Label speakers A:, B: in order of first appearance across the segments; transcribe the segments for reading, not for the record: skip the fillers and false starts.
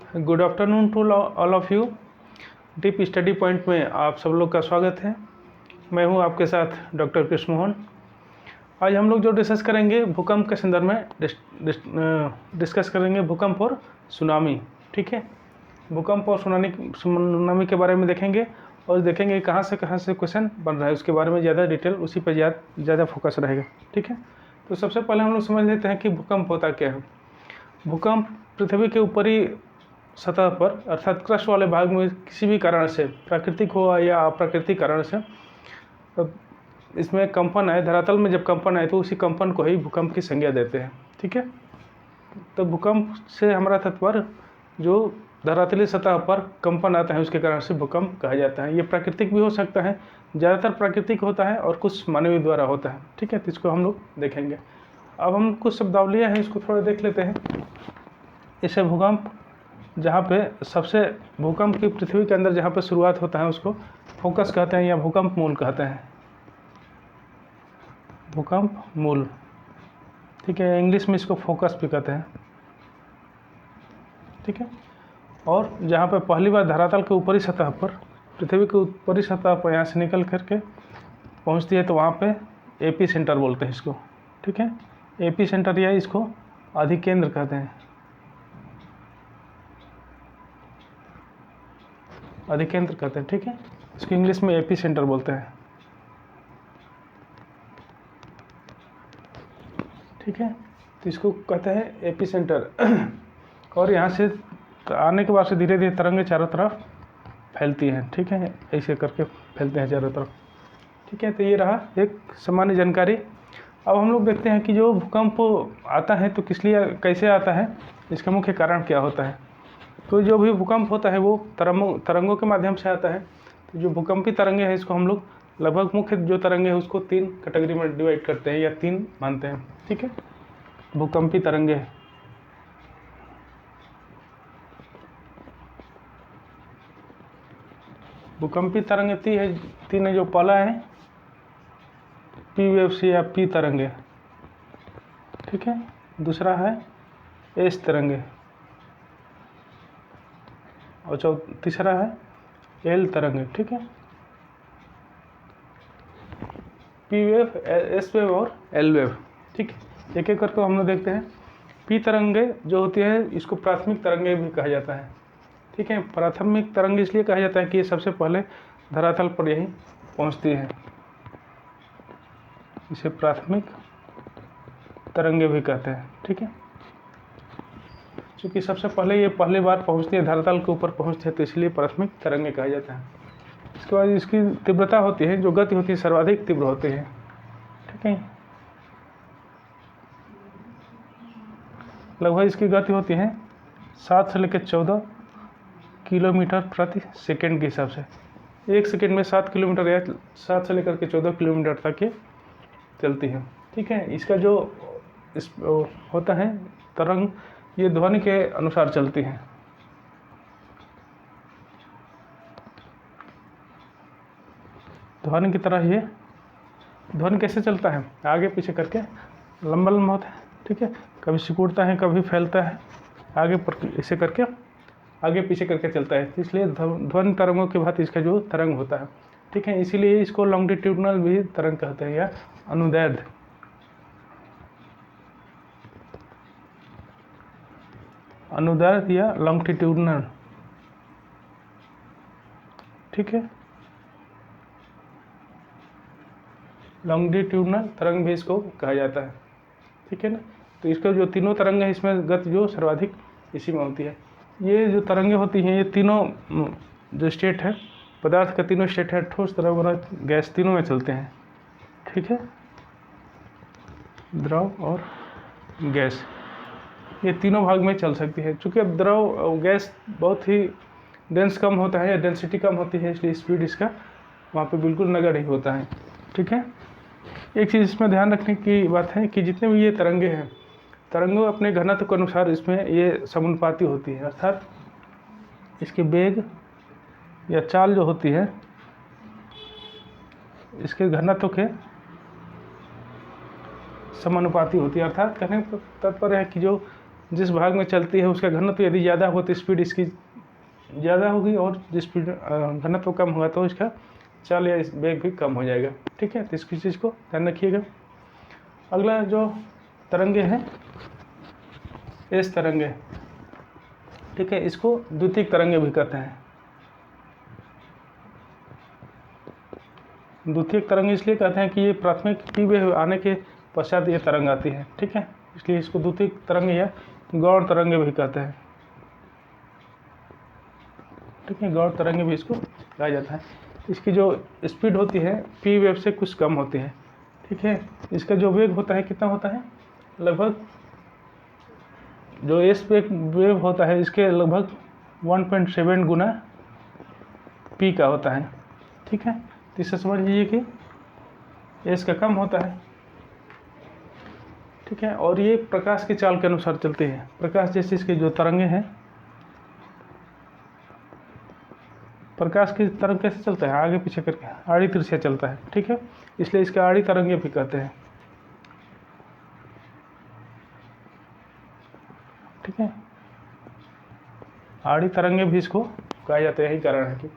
A: Good afternoon to all of you. Deep study point में आप सब लोग का स्वागत है। मैं हूं आपके साथ डॉक्टर कृष्ण मोहन। आज हम लोग जो डिस्कस करेंगे भूकंप के संदर्भ में डिस्कस करेंगे भूकंप और सुनामी। ठीक है, भूकंप और सुनामी के बारे में देखेंगे और देखेंगे कहाँ से क्वेश्चन बन रहा है, उसके बारे में ज़्यादा डिटेल, उसी पर ज़्यादा फोकस रहेगा। ठीक है, तो सबसे पहले हम लोग समझ लेते हैं कि भूकंप होता क्या है। भूकंप पृथ्वी के ऊपरी सतह पर अर्थात क्रस्ट वाले भाग में किसी भी कारण से, प्राकृतिक हो या अप्राकृतिक कारण से, इसमें कंपन आए, धरातल में जब कंपन आए तो उसी कंपन को ही भूकंप की संज्ञा देते हैं। ठीक है, तो भूकंप से हमारा तात्पर्य जो धरातलीय सतह पर कंपन आता है उसके कारण से भूकंप कहा जाता है। ये प्राकृतिक भी हो सकता है, ज़्यादातर प्राकृतिक होता है और कुछ मानवीय द्वारा होता है। ठीक है, तो इसको हम लोग देखेंगे। अब हम कुछ शब्दावलियाँ हैं, इसको थोड़ा देख लेते हैं। इसे भूकंप, जहाँ पे सबसे भूकंप की पृथ्वी के अंदर जहाँ पे शुरुआत होता है उसको फोकस कहते हैं या भूकंप मूल कहते हैं। भूकंप मूल, ठीक है, इंग्लिश में इसको फोकस भी कहते हैं। ठीक है, और जहाँ पे पहली बार धरातल के ऊपरी सतह पर, पृथ्वी के ऊपरी सतह पर यहाँ से निकल करके पहुँचती है तो वहाँ पे एपी सेंटर बोलते हैं इसको। ठीक है, एपी सेंटर या इसको अधिकेंद्र कहते हैं, अधिकेंद्र कहते हैं। ठीक है, इसको इंग्लिश में एपी सेंटर बोलते हैं। ठीक है, तो इसको कहते हैं एपी सेंटर। और यहाँ से आने के बाद से धीरे धीरे तरंगें चारों तरफ फैलती हैं। ठीक है, ऐसे करके फैलते हैं चारों तरफ। ठीक है, तो ये रहा एक सामान्य जानकारी। अब हम लोग देखते हैं कि जो भूकंप आता है तो किस लिए, कैसे आता है, इसका मुख्य कारण क्या होता है। तो जो भी भूकंप होता है वो तरंगों के माध्यम से आता है। तो जो भूकंपी तरंगे हैं इसको हम लोग लगभग मुख्य जो तरंगे हैं उसको 3 कैटेगरी में डिवाइड करते हैं या 3 मानते हैं। ठीक है, भूकंपी तरंगे, भूकंपी तरंगे तीन है। जो पहला है पी वेव से या पी तरंगे। ठीक है, दूसरा है एस तरंगे और तीसरा है एल तरंगे। ठीक है, पी वेव, एस वेव और एल वेव। ठीक है, एक एक करके हम लोग देखते हैं। पी तरंगे जो होती है इसको प्राथमिक तरंगे भी कहा जाता है। ठीक है, प्राथमिक तरंग इसलिए कहा जाता है कि ये सबसे पहले धरातल पर यही पहुंचती है, इसे प्राथमिक तरंगे भी कहते हैं। ठीक है, क्योंकि सबसे पहले ये पहली बार पहुंचती है, धरातल के ऊपर पहुंचती है, तो इसलिए प्राथमिक तरंगे कहा जाता है। इसके बाद इसकी तीव्रता होती है, जो गति होती है सर्वाधिक तीव्र होती है। ठीक है, लगभग इसकी गति होती है 7 से लेकर 14 किलोमीटर प्रति सेकंड के हिसाब से। 1 सेकंड में 7 किलोमीटर या 7 से लेकर के 14 किलोमीटर तक ये चलती है। ठीक है, इसका जो होता है तरंग, ये ध्वनि के अनुसार चलती है। ध्वनि की तरह ये ध्वनि कैसे चलता है, आगे पीछे करके लंबा लंबा होता है। ठीक है, कभी सिकुड़ता है, कभी फैलता है, आगे पर ऐसे करके आगे पीछे करके चलता है। इसलिए ध्वनि तरंगों की भांति इसका जो तरंग होता है। ठीक है, इसीलिए इसको लॉन्गिट्यूडनल भी तरंग कहते हैं या अनुदैर्ध्य। अनुदैर्ध्य या लॉन्गिट्यूडनल। ठीक है, लॉन्गिट्यूडनल तरंग भी इसको कहा जाता है। ठीक है ना, तो इसका जो तीनों तरंग है इसमें गति जो सर्वाधिक इसी में होती है। ये जो तरंगे होती हैं ये तीनों जो स्टेट है पदार्थ का, तीनों स्टेट है, ठोस, द्रव, गैस, तीनों में चलते हैं। ठीक है, द्रव और गैस, ये तीनों भाग में चल सकती है। चूँकि अब द्रव और गैस बहुत ही डेंस कम होता है या डेंसिटी कम होती है, इसलिए स्पीड इसका वहाँ पे बिल्कुल नगण्य ही होता है। ठीक है, एक चीज़ इसमें ध्यान रखने की बात है कि जितने भी ये तरंगे हैं, तरंगों अपने घनत्व के अनुसार इसमें ये समानुपाती होती है, अर्थात इसके वेग या चाल जो होती है इसके घनत्व के समानुपाती होती है। अर्थात कहने का तात्पर्य है कि जो जिस भाग में चलती है उसका घनत्व यदि ज़्यादा हो तो स्पीड इसकी ज़्यादा होगी, और जिस स्पीड घनत्व कम होगा तो इसका चाल या वेग भी कम हो जाएगा। ठीक है, तो इसकी चीज़ को ध्यान रखिएगा। अगला जो तरंगे हैं, एस तरंगे, ठीक है, इसको द्वितीयक तरंगे भी कहते हैं। द्वितीयक तरंग इसलिए कहते हैं कि ये प्राथमिक पी वेव आने के पश्चात ये तरंग आती है। ठीक है, इसलिए इसको द्वितीयक तरंग या गौण तरंगे भी कहते हैं। ठीक है, गौण तरंगे भी इसको कहा जाता है। इसकी जो स्पीड होती है पी वेव से कुछ कम होती है। ठीक है, इसका जो वेग होता है कितना होता है, लगभग जो एस वेव होता है इसके लगभग 1.7 गुना पी का होता है। ठीक है, तो इससे समझ लीजिए कि एस का कम होता है। ठीक है, और ये प्रकाश की चाल के अनुसार चलते हैं। प्रकाश जैसे इसके जो तरंगे हैं, प्रकाश की तरंग कैसे चलता है, आगे पीछे करके आड़ी तिरछा चलता है। ठीक है, इसलिए इसके आड़ी तरंगे भी कहते हैं। ठीक है, आड़ी तरंगे भी इसको कहा जाता है। यही कारण है कि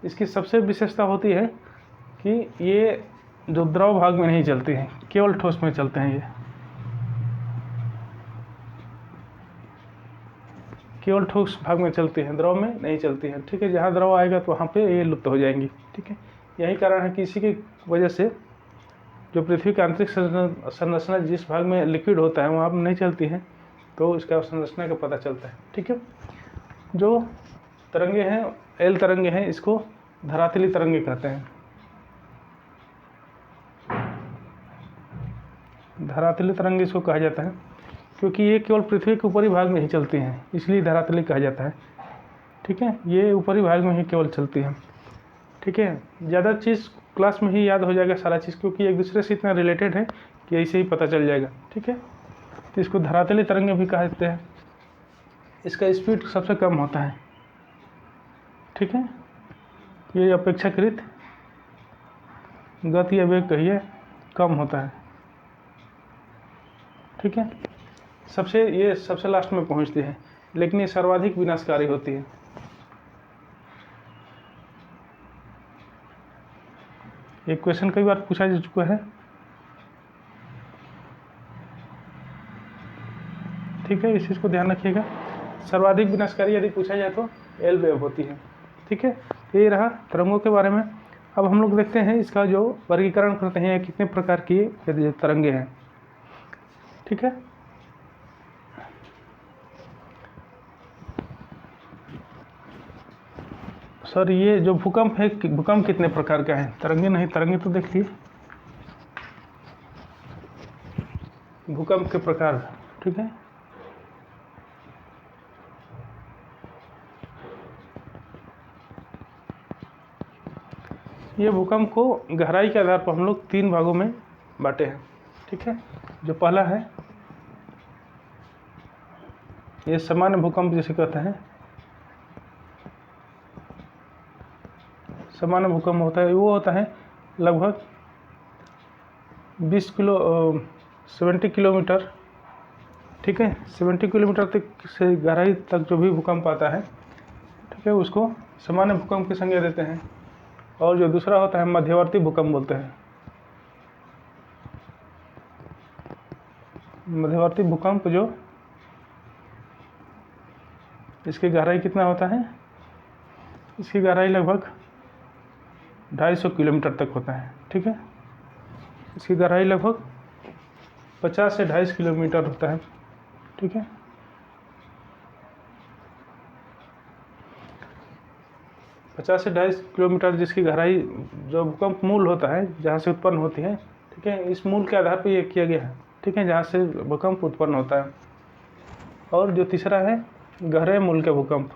A: इसकी सबसे विशेषता होती है कि ये जो द्रव भाग में नहीं चलती हैं, केवल ठोस में चलते हैं। ये केवल ठोस भाग में चलती हैं, द्रव में नहीं चलती हैं। ठीक है, जहाँ द्रव आएगा तो वहाँ पे ये लुप्त हो जाएंगी। ठीक है, यही कारण है कि इसी की वजह से जो पृथ्वी की आंतरिक संरचना जिस भाग में लिक्विड होता है वहाँ पर नहीं चलती है, तो इसका संरचना का पता चलता है। ठीक है, जो तरंगे हैं, एल तरंगे हैं, इसको धरातली तरंगे कहते हैं। धरातली तरंगे इसको कहा जाता है क्योंकि ये केवल पृथ्वी के ऊपरी भाग में ही चलती हैं, इसलिए धरातली कहा जाता है। ठीक है, ये ऊपरी भाग में ही केवल चलती हैं। ठीक है, ज़्यादा चीज़ क्लास में ही याद हो जाएगा सारा चीज़, क्योंकि एक दूसरे से इतना रिलेटेड है कि ऐसे ही पता चल जाएगा। ठीक है, तो इसको धरातली तरंगे भी कहते हैं। इसका स्पीड सबसे कम होता है। ठीक है, ये अपेक्षाकृत गति या वेग कहिए कम होता है। ठीक है, ये सबसे लास्ट में पहुंचती है, लेकिन ये सर्वाधिक विनाशकारी होती है। एक क्वेश्चन कई बार पूछा जा चुका है। ठीक है, इस चीज़ को ध्यान रखिएगा। सर्वाधिक विनाशकारी यदि पूछा जाए तो एल वेव होती है। ठीक है, ये रहा तरंगों के बारे में। अब हम लोग देखते हैं इसका जो वर्गीकरण करते हैं, कितने प्रकार की तरंगे हैं। ठीक है, सर ये जो भूकंप है, भूकंप कितने प्रकार का है, तरंगे नहीं, तरंगे तो देखिए भूकंप के प्रकार। ठीक है, ये भूकंप को गहराई के आधार पर हम लोग 3 भागों में बांटे हैं। ठीक है, जो पहला है ये सामान्य भूकंप जिसे कहते हैं। सामान्य भूकंप होता है, वो होता है लगभग 70 किलोमीटर। ठीक है, 70 किलोमीटर तक से गहराई तक जो भी भूकंप आता है, ठीक है, उसको सामान्य भूकंप की संज्ञा देते हैं। और जो दूसरा होता है मध्यवर्ती भूकंप बोलते हैं। मध्यवर्ती भूकंप जो इसकी गहराई कितना होता है, इसकी गहराई लगभग 250 किलोमीटर तक होता है। ठीक है, इसकी गहराई लगभग 50 से 250 किलोमीटर होता है। ठीक है, पचास से 250 किलोमीटर जिसकी गहराई जो भूकंप मूल होता है जहाँ से उत्पन्न होती है। ठीक है, इस मूल के आधार पर ये किया गया है। ठीक है, जहाँ से भूकंप उत्पन्न होता है। और जो तीसरा है गहरे मूल के भूकंप,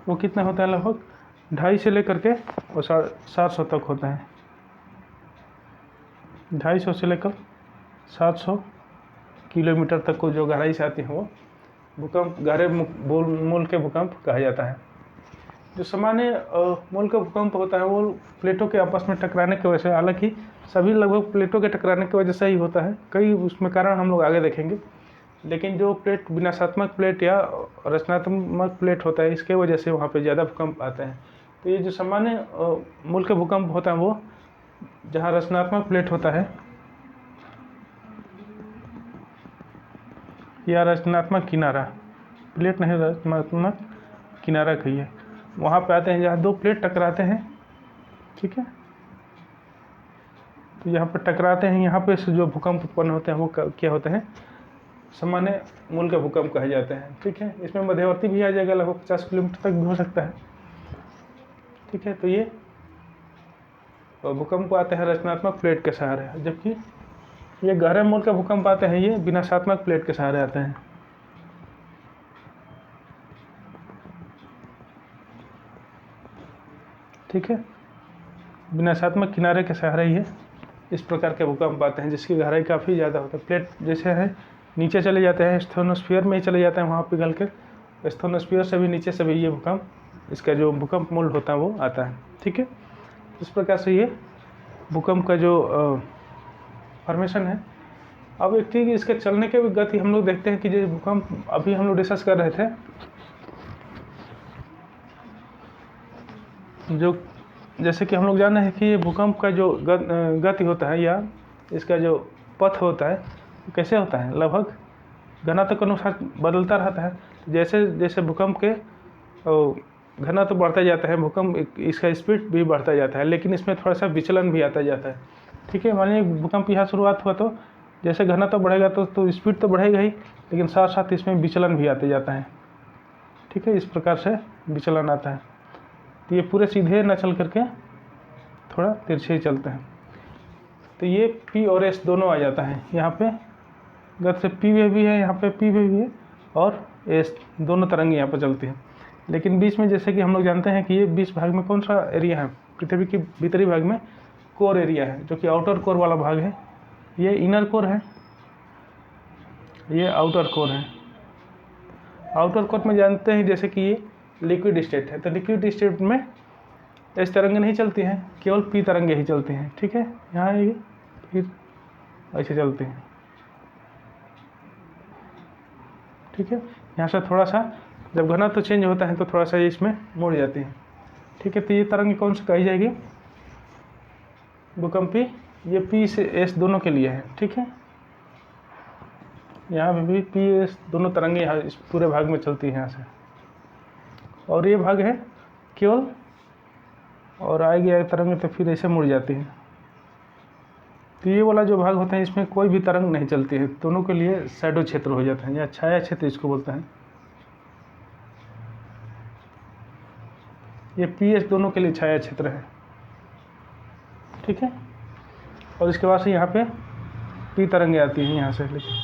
A: वो कितना होता है, लगभग 250 से लेकर के और 700 तक होता है। 250 से लेकर 700 किलोमीटर तक को जो गहराई से आती है वो भूकंप, गहरे मूल के भूकंप कहा जाता है। जो सामान्य मूल का भूकंप होता है वो प्लेटों के आपस में टकराने की वजह से, हालांकि सभी लगभग प्लेटों के टकराने की वजह से ही होता है, कई उसमें कारण हम लोग आगे देखेंगे। लेकिन जो प्लेट विनाशात्मक प्लेट या रचनात्मक प्लेट होता है, इसके वजह से वहाँ पे ज़्यादा भूकंप आते हैं। तो ये जो सामान्य मूल का भूकंप होता है वो जहाँ रचनात्मक प्लेट होता है या रचनात्मक किनारा, प्लेट नहीं रचनात्मक किनारा कहिए, वहाँ पे आते हैं जहाँ दो प्लेट टकराते हैं। ठीक है, तो यहाँ पर टकराते हैं, यहाँ पे से जो भूकंप उत्पन्न होते हैं वो क्या होते हैं, सामान्य मूल के भूकंप कहे जाते हैं। ठीक है, इसमें मध्यवर्ती भी आ जाएगा, लगभग 50 किलोमीटर तक भी हो सकता है। ठीक है, तो ये भूकंप आते हैं रचनात्मक प्लेट के सहारे, जबकि ये गहरे मूल के भूकंप आते हैं ये विनाशात्मक प्लेट के सहारे आते हैं। ठीक है, विनाशात्मक किनारे के सहारे ही इस प्रकार के भूकंप आते हैं जिसकी गहराई काफ़ी ज़्यादा होती है। प्लेट जैसे है नीचे चले जाते हैं, स्ट्रेटोस्फीयर में ही चले जाते हैं, वहाँ पिघल कर स्ट्रेटोस्फीयर से भी नीचे से भी ये भूकंप, इसका जो भूकंप मूल होता है वो आता है। ठीक है, इस प्रकार से ये भूकंप का जो फॉर्मेशन है। अब एक चीज़, इसके चलने के भी गति हम लोग देखते हैं कि जो भूकंप अभी हम लोग डिस्कस कर रहे थे, जो जैसे कि हम लोग जान रहे हैं कि ये भूकंप का जो गति होता है या इसका जो पथ होता है कैसे होता है, लगभग घनत्व के अनुसार बदलता रहता है। जैसे जैसे भूकंप के घनत्व बढ़ता जाता है, भूकंप इसका स्पीड भी बढ़ता जाता है, लेकिन इसमें थोड़ा सा विचलन भी आता जाता है। ठीक है, मानिए भूकंप यहाँ शुरुआत हुआ तो जैसे घनत्व बढ़ेगा तो स्पीड तो बढ़ेगा ही, लेकिन साथ साथ इसमें विचलन भी आते जाता है। ठीक है, इस प्रकार से विचलन आता है, तो ये पूरे सीधे न चल करके थोड़ा तिरछे ही चलते हैं। तो ये P और S दोनों आ जाता है यहाँ पे, गत से P वे भी है, यहाँ पे P वे भी है और S दोनों तरंगे यहाँ पर चलती हैं। लेकिन बीच में जैसे कि हम लोग जानते हैं कि ये बीच भाग में कौन सा एरिया है, पृथ्वी के भीतरी भाग में कोर एरिया है, जो कि आउटर कोर वाला भाग है। ये इनर कोर है, ये आउटर कोर है। आउटर कोर में जानते हैं जैसे कि ये लिक्विड स्टेट है, तो लिक्विड स्टेट में एस तरंगे नहीं चलती हैं, केवल पी तरंगे ही चलती हैं। ठीक है, यहाँ ये फिर ऐसे चलती हैं। ठीक है, यहाँ से थोड़ा सा जब घनत्व चेंज होता है तो थोड़ा सा ये इसमें मुड़ जाती हैं। ठीक है, तो ये तरंग कौन सी कही जाएगी, भूकंपी, ये पी से एस दोनों के लिए है। ठीक है, यहाँ पे भी पी एस दोनों तरंगे यहाँ इस पूरे भाग में चलती हैं यहाँ से, और ये भाग है केवल, और आएगी तरंग तो फिर ऐसे मुड़ जाती है। तो ये वाला जो भाग होता है इसमें कोई भी तरंग नहीं चलती है, दोनों के लिए शैडो क्षेत्र हो जाता है या छाया क्षेत्र इसको बोलते हैं। ये पी एस दोनों के लिए छाया क्षेत्र है। ठीक है, और इसके बाद से यहाँ पे पी तरंगे आती हैं यहाँ से, लेकिन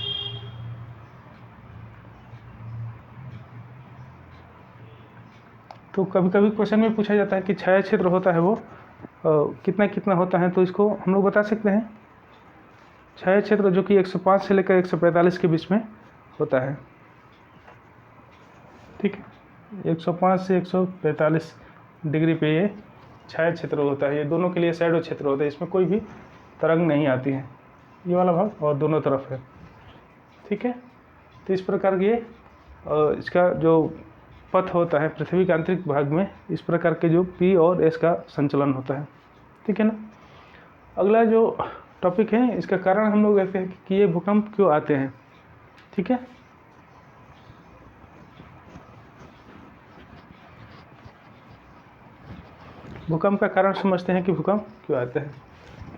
A: तो कभी कभी क्वेश्चन में पूछा जाता है कि छाया क्षेत्र होता है वो कितना कितना होता है, तो इसको हम लोग बता सकते हैं। छाया क्षेत्र जो कि 105 से लेकर 145 के बीच में होता है। ठीक है, 105 से 145 डिग्री पे ये छाया क्षेत्र होता है। ये दोनों के लिए शैडो क्षेत्र होता है, इसमें कोई भी तरंग नहीं आती है, ये वाला भाग और दोनों तरफ है। ठीक है, तो इस प्रकार ये इसका जो पथ होता है पृथ्वी के आंतरिक भाग में, इस प्रकार के जो पी और एस का संचलन होता है। ठीक है ना, अगला जो टॉपिक है इसका कारण हम लोग देखते हैं कि ये भूकंप क्यों आते हैं। ठीक है, भूकंप का कारण समझते हैं कि भूकंप क्यों आते हैं।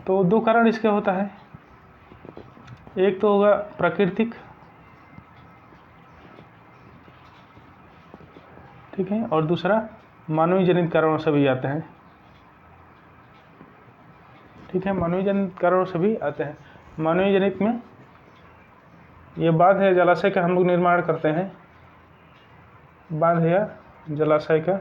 A: तो दो कारण इसके होता है, एक तो होगा प्राकृतिक, ठीक है, और दूसरा मानवीय जनित कारणों से भी आते हैं। ठीक है, मानवीय जनित कारणों से भी आते हैं। मानवीय जनित में ये बांध या जलाशय का हम लोग निर्माण करते हैं, बांध या जलाशय का।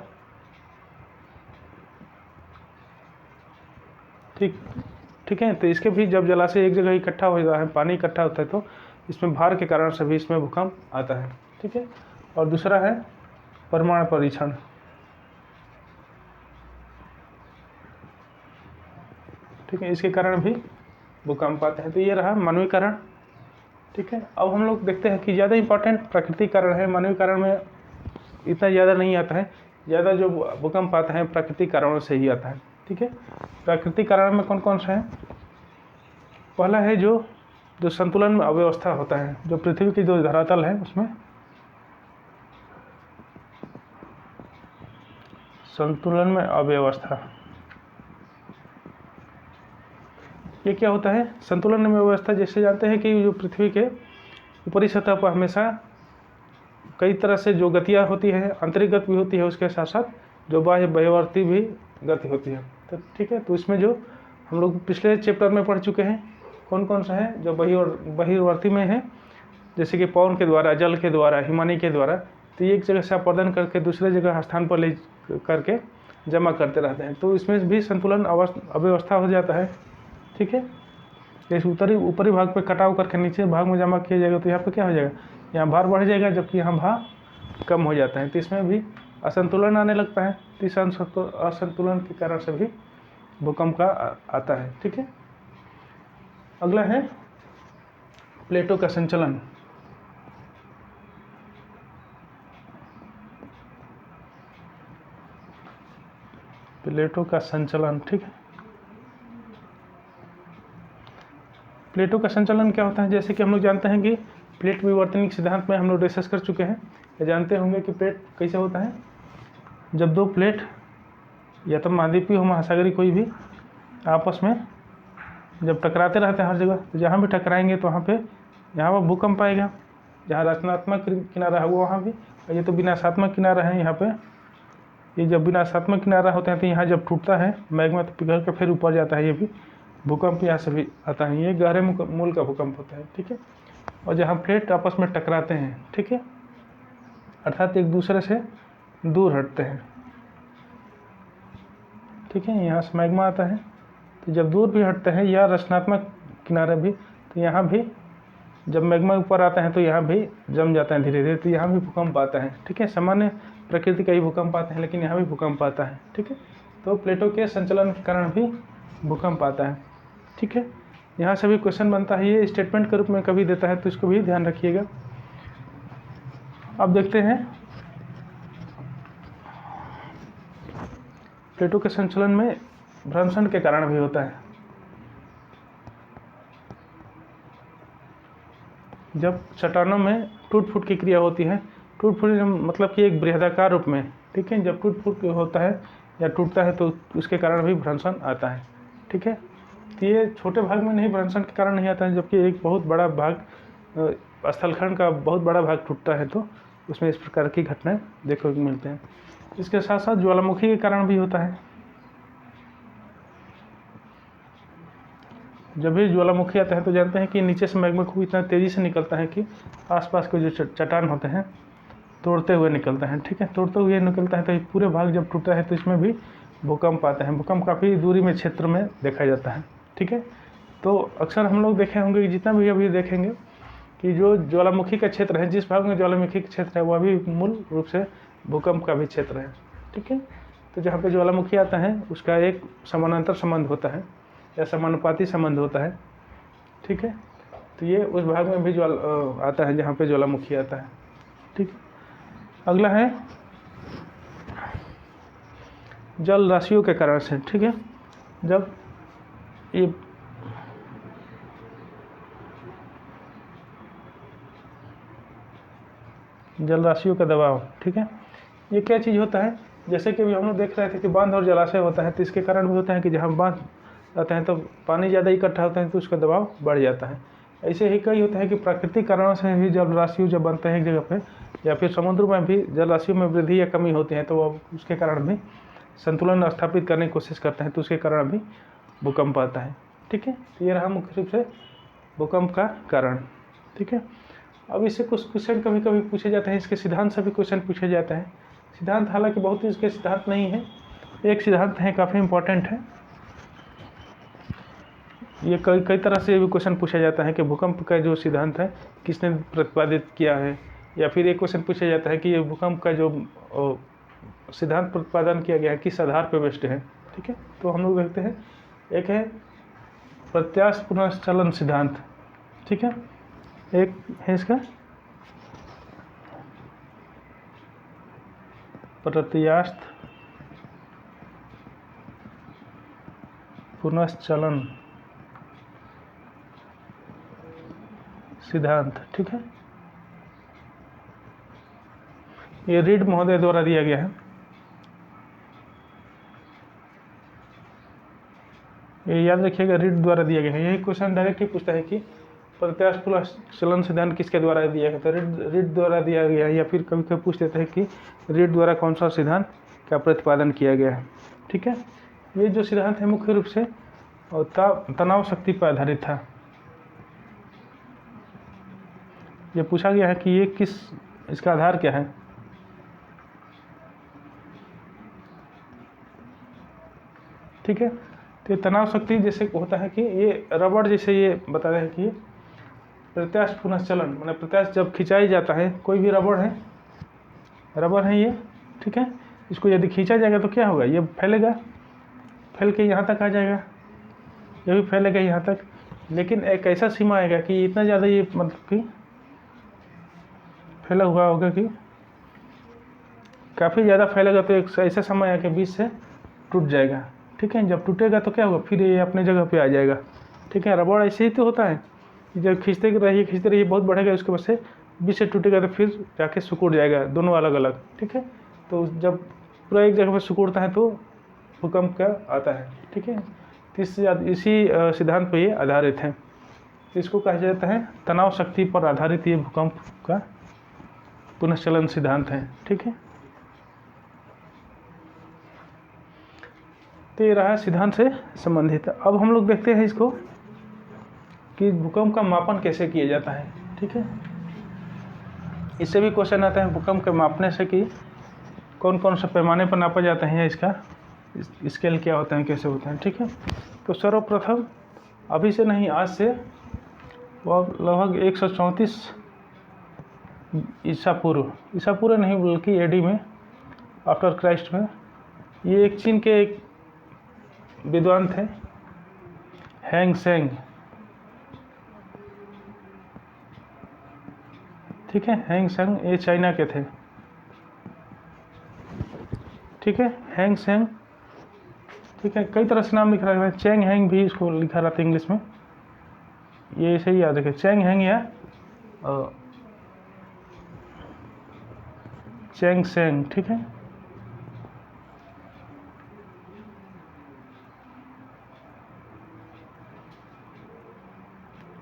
A: ठीक है, तो इसके भी जब जलाशय एक जगह इकट्ठा हो जाता है, पानी इकट्ठा होता है, तो इसमें भार के कारण से भी इसमें भूकंप आता है। ठीक है, और दूसरा है परमाणु परीक्षण। ठीक है, इसके कारण भी भूकंप आते हैं। तो ये रहा मानवीय कारण। ठीक है, अब हम लोग देखते हैं कि ज़्यादा इंपॉर्टेंट प्राकृतिक कारण है। मानवीय कारण में इतना ज़्यादा नहीं आता है, ज़्यादा जो भूकंप आता है प्राकृतिक कारणों से ही आता है। ठीक है, प्राकृतिक कारण में कौन कौन सा है? पहला है जो संतुलन में अव्यवस्था होता है, जो पृथ्वी की जो धरातल है उसमें संतुलन में अव्यवस्था। ये क्या होता है? संतुलन में अव्यवस्था जैसे जानते हैं कि जो पृथ्वी के ऊपरी सतह पर हमेशा कई तरह से जो गतियाँ होती है, आंतरिक गति भी होती है, उसके साथ साथ जो बाह्यवर्ती भी गति होती है। तो ठीक है, तो इसमें जो हम लोग पिछले चैप्टर में पढ़ चुके हैं कौन कौन सा है, जो बहिर्वर्ती में है, जैसे कि पवन के द्वारा, जल के द्वारा, हिमानी के द्वारा। तो ये एक जगह से अपर्दन करके दूसरे जगह स्थान पर ले करके जमा करते रहते हैं, तो इसमें भी संतुलन अव्यवस्था हो जाता है। ठीक है, जैसे ऊपरी भाग पे कटाव करके नीचे भाग में जमा किया जाएगा तो यहाँ पे क्या हो जाएगा, यहाँ भार बढ़ जाएगा जबकि यहाँ भार कम हो जाता है। तो इसमें भी असंतुलन आने लगता है। तो इस असंतुलन के कारण से भी भूकंप का आता है। ठीक है, अगला है प्लेटों का संचलन। प्लेटों का संचलन। ठीक है, प्लेटों का संचलन क्या होता है? जैसे कि हम लोग जानते हैं कि प्लेट विवर्तनिक सिद्धांत में हम लोग डिस्कस कर चुके हैं, या जानते होंगे कि प्लेट कैसे होता है। जब दो प्लेट या तो महाद्वीपीय हो महासागरीय कोई भी आपस में जब टकराते रहते हैं हर जगह, तो जहाँ भी टकराएंगे तो वहाँ पे यहाँ पर भूकंप आएगा। जहाँ रचनात्मक किनारा है वो वहाँ भी, और ये तो विनाशात्मक किनारा है यहाँ पे। ये जब विनाशात्मक किनारा होते हैं तो यहाँ जब टूटता है मैग्मा तो पिघल कर फिर ऊपर जाता है, ये भी भूकंप यहाँ से भी आता है। ये गहरे मूल का भूकंप होता है। ठीक है, और जहाँ प्लेट आपस में टकराते हैं, ठीक है, अर्थात एक दूसरे से दूर हटते हैं। ठीक है, यहाँ से मैग्मा आता है, तो जब दूर भी हटते हैं या रचनात्मक किनारे भी, तो यहाँ भी जब मैग्मा ऊपर आता है तो यहाँ भी जम जाता है धीरे धीरे, तो यहाँ भी भूकंप आता है। ठीक है, सामान्य प्रकृति का ही भूकंप आते हैं, लेकिन यहाँ भी भूकंप आता है। ठीक है, तो प्लेटों के संचलन के कारण भी भूकंप आता है। ठीक है, यहाँ से भी क्वेश्चन बनता है, ये स्टेटमेंट के रूप में कभी देता है, तो इसको भी ध्यान रखिएगा। अब देखते हैं प्लेटों के संचलन में भ्रंशन के कारण भी होता है। जब चट्टानों में टूट फूट की क्रिया होती है, टूट फूट मतलब कि एक बृहदाकार रूप में, ठीक है, जब टूट फूट होता है या टूटता है तो उसके कारण भी भ्रंशन आता है। ठीक है, तो ये छोटे भाग में नहीं भ्रंशन के कारण नहीं आता है, जबकि एक बहुत बड़ा भाग स्थलखंड का बहुत बड़ा भाग टूटता है तो उसमें इस प्रकार की घटनाएं देखने को मिलते हैं। इसके साथ साथ ज्वालामुखी के कारण भी होता है। जब भी ज्वालामुखी आता है तो जानते हैं कि नीचे से मैग्मा खूब इतना तेज़ी से निकलता है कि आसपास के जो चट्टान होते हैं तोड़ते हुए निकलता है। ठीक है, तोड़ते हुए निकलता है तो पूरे भाग जब टूटा है तो इसमें भी भूकंप आता है। भूकंप काफ़ी दूरी में क्षेत्र में देखा जाता है। ठीक है, तो अक्सर हम लोग देखे होंगे कि जितना भी अभी देखेंगे कि जो ज्वालामुखी का क्षेत्र है, जिस भाग में ज्वालामुखी का क्षेत्र है वह भी मूल रूप से भूकंप का भी क्षेत्र है। ठीक है, तो जहाँ पे ज्वालामुखी आता है उसका एक समानांतर संबंध होता है या समानुपाती संबंध होता है। ठीक है, तो ये उस भाग में भी आता है जहाँ पे ज्वालामुखी आता है। ठीक, अगला है जल राशियों के कारण से। ठीक है, जब ये जल राशियों का दबाव, ठीक है, ये क्या चीज़ होता है? जैसे कि अभी हम लोग देख रहे थे कि बांध और जलाशय होता है, तो इसके कारण भी होता है कि जहाँ बांध रहते हैं तो पानी ज़्यादा इकट्ठा होता है तो उसका दबाव बढ़ जाता है। ऐसे ही कई होता है कि प्राकृतिक कारणों से भी जल राशियों जब बनते हैं एक जगह पे, या फिर समुद्र में भी जल राशियों में वृद्धि या कमी होती है तो वो उसके कारण भी संतुलन स्थापित करने की कोशिश करते हैं, तो उसके कारण भी भूकंप आता है। ठीक है, तो ये रहा मुख्य रूप से भूकंप का कारण। ठीक है, अब इससे कुछ क्वेश्चन कभी कभी पूछे जाते हैं, इसके सिद्धांत से भी क्वेश्चन पूछे जाते हैं। सिद्धांत हालांकि बहुत ही इसके सिद्धांत नहीं है, एक सिद्धांत है काफ़ी इम्पोर्टेंट है। ये कई तरह से भी क्वेश्चन पूछा जाता है कि भूकंप का जो सिद्धांत है किसने प्रतिपादित किया है, या फिर एक क्वेश्चन पूछा जाता है कि ये भूकंप का जो सिद्धांत प्रतिपादन किया गया है किस आधार पर बेस्ड है। ठीक है, तो हम लोग देखते हैं, एक है प्रत्यास्थ पुनश्चलन सिद्धांत, ठीक है। एक है इसका प्रत्यास्थ पुनश्चलन सिद्धांत, ठीक है। ये रीड महोदय द्वारा दिया गया है। ये याद रखिएगा, रीड द्वारा दिया गया है। यही क्वेश्चन डायरेक्ट ही पूछता है कि प्रत्यास्थ पुनश्चलन सिद्धांत किसके द्वारा दिया गया, तो रीड द्वारा दिया गया है, या फिर कभी कभी पूछ देते हैं कि रीड द्वारा कौन सा सिद्धांत का प्रतिपादन किया गया है, ठीक है। ये जो सिद्धांत है मुख्य रूप से तनाव शक्ति पर आधारित था। ये पूछा गया है कि ये इसका आधार क्या है, ठीक है। तो ये तनाव शक्ति जैसे होता है कि ये रबड़ जैसे, ये बता रहे हैं कि प्रत्यास्थ पुनश्चलन मैंने प्रत्यास्थ जब खिंचाई जाता है, कोई भी रबड़ है ये, ठीक है। इसको यदि खींचा जाएगा तो क्या होगा, ये फैलेगा, फैल के यहाँ तक आ जाएगा, ये भी फैलेगा यहाँ तक, लेकिन एक ऐसा सीमा आएगा कि इतना ज़्यादा ये मतलब कि फैला हुआ होगा कि काफ़ी ज़्यादा फैलेगा, तो एक ऐसा समय आएगा कि बीच से टूट जाएगा, ठीक है। जब टूटेगा तो क्या होगा, फिर ये अपने जगह पे आ जाएगा, ठीक है। रबड़ ऐसे ही तो होता है, जब खींचते रहिए बहुत बढ़ेगा, उसके बाद से बीच से टूटेगा तो फिर जाके सिकुड़ जाएगा, दोनों अलग अलग, ठीक है। तो जब पूरा एक जगह पर सिकुड़ता है तो भूकंप का आता है, ठीक है। तो इसी सिद्धांत पर ये आधारित है। इसको कहा जाता है तनाव शक्ति पर आधारित ये भूकंप का पुनश्चलन सिद्धांत है, ठीक है। तो ये रहा सिद्धांत से संबंधित। अब हम लोग देखते हैं इसको कि भूकंप का मापन कैसे किया जाता है, ठीक है। इससे भी क्वेश्चन आता है भूकंप के मापने से कि कौन कौन से पैमाने पर नापा जाता है, इसका स्केल क्या होता है, कैसे होता है, ठीक है। तो सर्वप्रथम अभी से नहीं, आज से लगभग 134 ईसा पूर्व नहीं बल्कि एडी में, आफ्टर क्राइस्ट में, ये एक चीन के एक विद्वान थे, हैंग सेंग, ठीक है। हैंग सेंग ये चाइना के थे, ठीक है। हैंग सेंग, ठीक है। कई तरह से नाम लिखा रहा है, चेंग हैंग भी इसको लिखा रहता है इंग्लिश में, ये ऐसे ही याद रखें, चेंग हैंग या चेंग सेंग, ठीक है।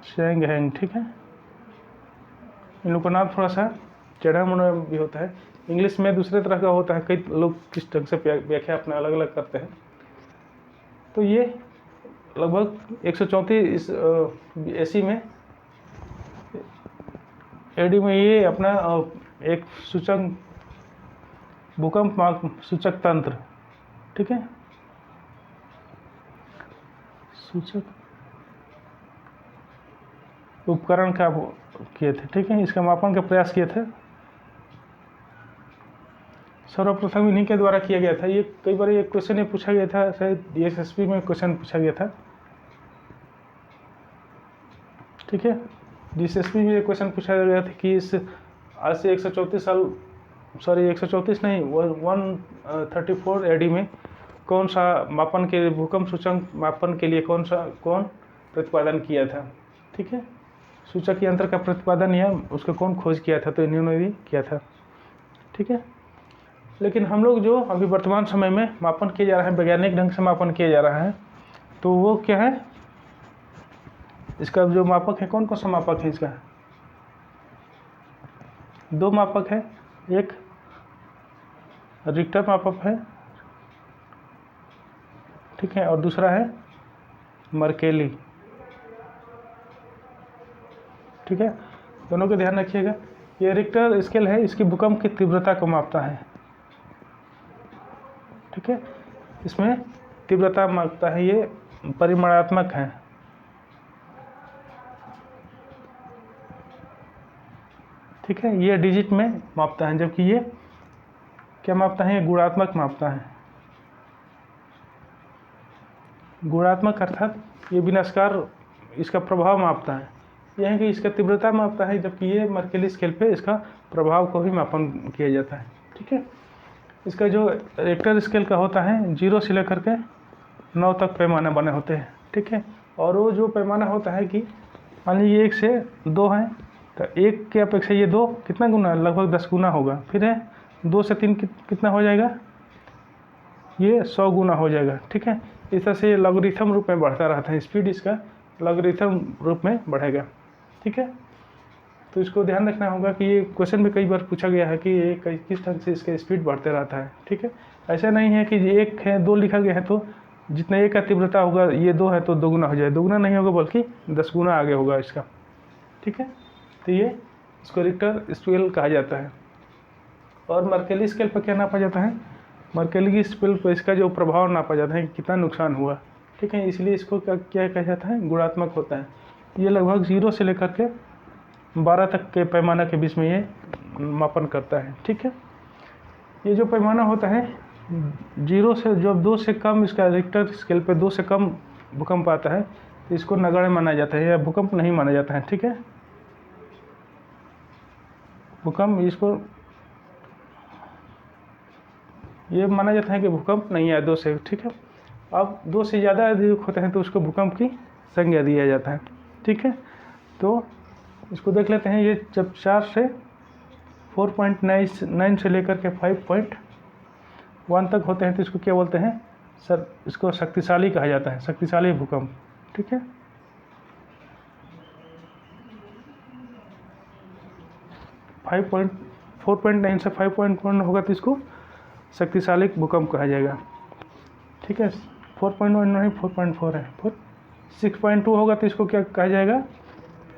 A: चेंग हैंग, ठीक है। इन लोग का नाम थोड़ा सा टेढ़ा मुड़ा भी होता है, इंग्लिश में दूसरे तरह का होता है, कई लोग किस ढंग से व्याख्या अपना अलग अलग करते हैं। तो ये लगभग 134 AC में, एडी में, ये अपना एक सूचक भूकंप सूचक तंत्र, ठीक है, सूचक उपकरण का किए थे, ठीक है। इसका मापन का प्रयास किए थे, सर्वप्रथम इन्हीं के द्वारा किया गया था। ये कई बार ये क्वेश्चन ये पूछा गया था, शायद DSSP में क्वेश्चन पूछा गया था, ठीक है। DSSP में ये क्वेश्चन पूछा गया था कि इस आज से 134 साल, सॉरी 134 नहीं, 134 AD में कौन सा मापन के भूकंप सूचक मापन के लिए कौन प्रतिपादन किया था, ठीक है। सूचक यंत्र का प्रतिपादन या उसका कौन खोज किया था, तो इन्होंने भी किया था, ठीक है। लेकिन हम लोग जो अभी वर्तमान समय में मापन किया जा रहा है, वैज्ञानिक ढंग से मापन किया जा रहा है, तो वो क्या है, इसका जो मापक है, कौन कौन सा मापक है इसका, 2 मापक है, एक रिक्टर मापक है, ठीक है, और दूसरा है मर्केली, ठीक है। दोनों को ध्यान रखिएगा। ये रिक्टर स्केल है, इसकी भूकंप की तीव्रता को मापता है, ठीक है। इसमें तीव्रता मापता है, ये परिमाणात्मक है, ठीक है। ये डिजिट में मापता है, जबकि ये क्या मापता है, ये गुणात्मक मापता है, गुणात्मक अर्थात ये विनाशकार इसका प्रभाव मापता है। यह है कि इसका तीव्रता मापता है, जबकि ये मर्केली स्केल पे इसका प्रभाव को भी मापन किया जाता है। ठीक है, इसका जो रिक्टर स्केल का होता है 0 से लेकर के 9 तक पैमाने बने होते हैं। ठीक है, और वो जो पैमाना होता है कि मान लीजिए 1 से 2 है, तो 1 के अपेक्षा ये 2 कितना गुना, लगभग 10 गुना होगा। फिर है 2 से 3 कितना हो जाएगा, ये 100 गुना हो जाएगा। ठीक है, इस तरह से ये लॉगरिथम रूप में बढ़ता रहता है, स्पीड इसका लॉगरिथम रूप में बढ़ेगा। ठीक है, तो इसको ध्यान रखना होगा कि ये क्वेश्चन में कई बार पूछा गया है कि ये किस ढंग से इसका स्पीड बढ़ते रहता है। ठीक है, ऐसा नहीं है कि 1 है 2 लिखा गया है तो जितना 1 का तीव्रता होगा ये 2 है तो 2 गुना हो जाए, 2 गुना नहीं होगा बल्कि 10 गुना आगे होगा इसका। ठीक है, तो ये इसको रिक्टर स्केल कहा जाता है। और मर्केली स्केल पर क्या नापा जाता है, मर्केली स्केल पर इसका जो प्रभाव नापा जाता है कि कितना नुकसान हुआ। ठीक है, इसलिए इसको क्या कहा जाता है, गुणात्मक होता है। ये लगभग 0 से लेकर के 12 तक के पैमाना के बीच में ये मापन करता है। ठीक है, ये जो पैमाना होता है 0 से जब 2 से कम इसका रिक्टर स्केल पे 2 से कम भूकंप आता है तो इसको नगण्य माना जाता है या भूकंप नहीं माना जाता है। ठीक है, भूकंप इसको ये माना जाता है कि भूकंप नहीं है 2 से। ठीक है, अब 2 से ज़्यादा अधिक होते हैं तो उसको भूकंप की संज्ञा दिया जाता है। ठीक है, तो इसको देख लेते हैं। ये जब 4 से 4.9 से लेकर के 5.1 तक होते हैं तो इसको क्या बोलते हैं सर, इसको शक्तिशाली कहा जाता है, शक्तिशाली भूकंप। ठीक है, 4.9 से 5.1 होगा तो इसको शक्तिशाली भूकंप कहा जाएगा। ठीक है, 4.1 नहीं 4.4 है, 6.2 होगा तो इसको क्या कहा जाएगा,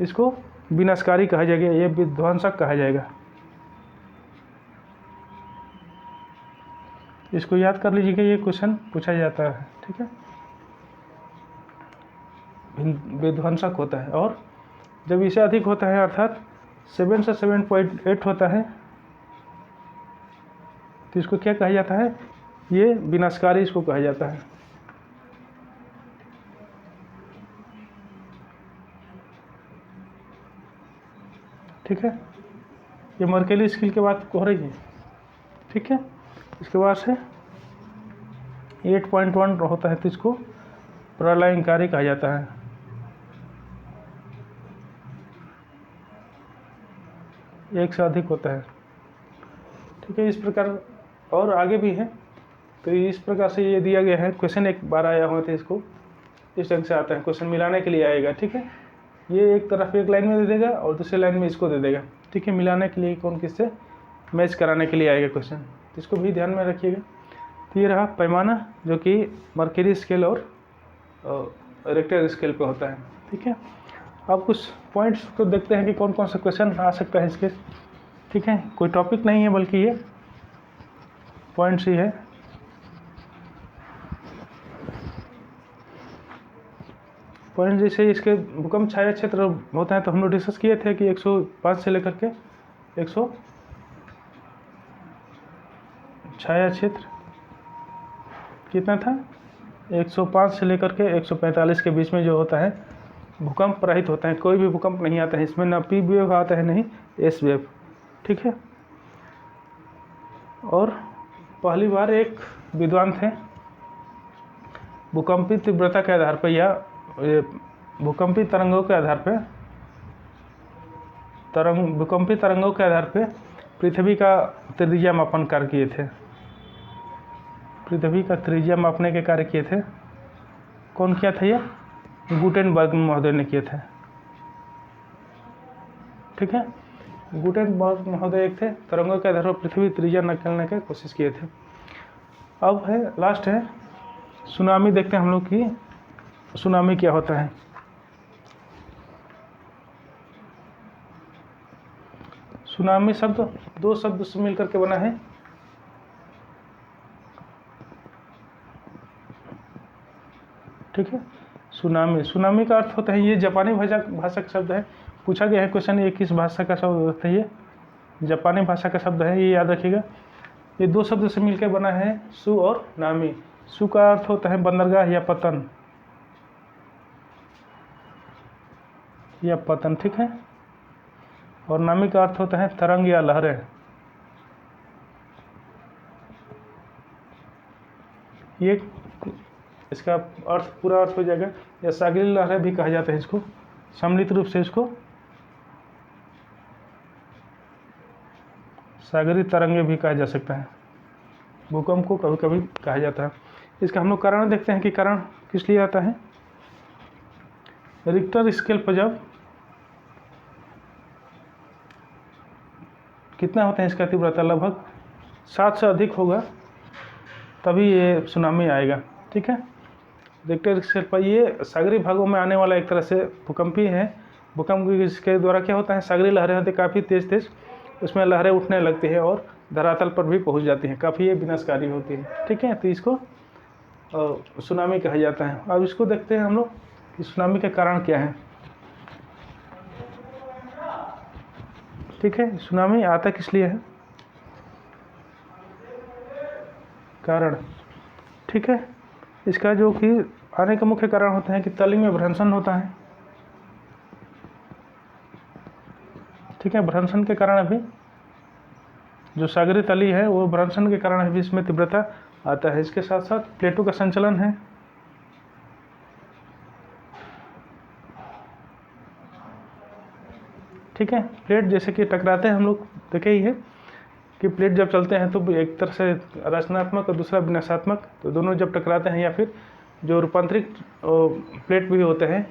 A: इसको विनाशकारी कहा जाएगा, ये विध्वंसक कहा जाएगा। इसको याद कर लीजिएगा, ये क्वेश्चन पूछा जाता है। ठीक है, विध्वंसक होता है। और जब इससे अधिक होता है अर्थात 7 से 7.8 होता है तो इसको क्या कहा जाता है, ये विनाशकारी इसको कहा जाता है। ठीक है, ये मर्केली स्केल के बाद हो रही है। ठीक है, इसके बाद से 8.1 होता है तो इसको प्रलयंकारी कहा जाता है। एक से अधिक होता है। ठीक है, इस प्रकार और आगे भी है। तो इस प्रकार से ये दिया गया है। क्वेश्चन एक बार आया हुआ था, इसको इस ढंग से आता है, क्वेश्चन मिलाने के लिए आएगा। ठीक है, ये एक तरफ एक लाइन में दे देगा और दूसरी लाइन में इसको दे देगा। ठीक है, मिलाने के लिए कौन किससे मैच कराने के लिए आएगा क्वेश्चन, तो इसको भी ध्यान में रखिएगा। तो ये रहा पैमाना जो कि मर्केली स्केल और रिक्टर स्केल पे होता है। ठीक है, अब कुछ पॉइंट्स को देखते हैं कि कौन कौन सा क्वेश्चन आ सकता है इसके। ठीक है, कोई टॉपिक नहीं है बल्कि ये पॉइंट्स ही है। पॉइंट जैसे इसके भूकंप छाया क्षेत्र होता है तो हम लोग डिस्कस किए थे कि 105 से लेकर के 100 छाया क्षेत्र कितना था, 105 से लेकर के 145 के बीच में जो होता है भूकंप रहित होता है। कोई भी भूकंप नहीं आता है इसमें, ना पी वेव आता है नहीं एस वेव। ठीक है, और पहली बार एक विद्वान थे भूकंपी तीव्रता के आधार पर या भूकंपी तरंगों के आधार पर भूकंपी तरंगों के आधार पर पृथ्वी का त्रिज्या मापन कार्य किए थे। पृथ्वी का त्रिज्या मापने के कार्य किए थे। कौन किया था, ये गुटेनबर्ग महोदय ने किए थे। ठीक है, गुटेनबर्ग महोदय एक थे, तरंगों के आधार पर पृथ्वी त्रिज्या निकालने की कोशिश किए थे। अब है लास्ट है सुनामी। देखते हैं हम लोग कि सुनामी क्या होता है। सुनामी शब्द दो शब्द से मिलकर के बना है। ठीक है, सुनामी। सुनामी का अर्थ होता है, ये जापानी भाषा का शब्द है। पूछा गया है क्वेश्चन, ये किस भाषा का शब्द होता है, ये जापानी भाषा का शब्द है, ये याद रखिएगा। ये दो शब्द से मिलकर बना है, सु और नामी। सु का अर्थ होता है बंदरगाह या पतन, या पतन, ठीक है। और नामी का अर्थ होता है तरंग या लहरें। ये इसका अर्थ पूरा अर्थ हो जाएगा। या सागरीय लहरें भी कहा जाता है इसको, सम्मिलित रूप से इसको सागरीय तरंगे भी कहा जा सकता है। भूकंप को कभी कभी कहा जाता है। इसका हम लोग कारण देखते हैं कि कारण किस लिए आता है। रिक्टर स्केल पर जब कितना होता है इसका तीव्रता, लगभग 7 से अधिक होगा तभी ये सुनामी आएगा, ठीक है। रिक्टर स्केल पर ये सागरीय भागों में आने वाला एक तरह से भूकंप ही है। भूकंप के द्वारा क्या होता है, सागरीय लहरें होती काफ़ी तेज़, उसमें लहरें उठने लगती है और धरातल पर भी पहुंच जाती हैं, काफ़ी ये विनाशकारी होती है, ठीक है। तो इसको सुनामी कहा जाता है। अब इसको देखते हैं हम लोग कि सुनामी के कारण क्या है, ठीक है। सुनामी आता किस लिए है, कारण, ठीक है। इसका जो कि आने का मुख्य कारण होता है कि तली में भ्रंशन होता है, ठीक है। भ्रंशन के कारण अभी जो सागरीय तली है वो भ्रंशन के कारण अभी इसमें तीव्रता आता है। इसके साथ साथ प्लेटों का संचलन है, ठीक है। प्लेट जैसे कि टकराते हैं, हम लोग देखे ही है कि प्लेट जब चलते हैं तो एक तरह से रचनात्मक और दूसरा विनाशात्मक, तो दोनों जब टकराते हैं, या फिर जो रूपांतरित प्लेट भी होते हैं,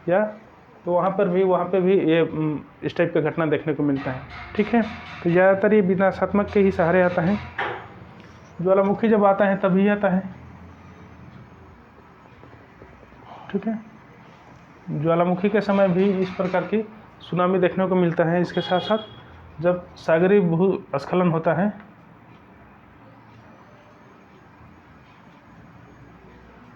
A: या तो वहाँ पे भी ये इस टाइप का घटना देखने को मिलता है, ठीक है। तो ज़्यादातर ये विनाशात्मक के ही सहारे आता है। ज्वालामुखी जब आता है तभी आता है, ठीक है। ज्वालामुखी के समय भी इस प्रकार की सुनामी देखने को मिलता है। इसके साथ साथ जब सागरीय भूस्खलन होता है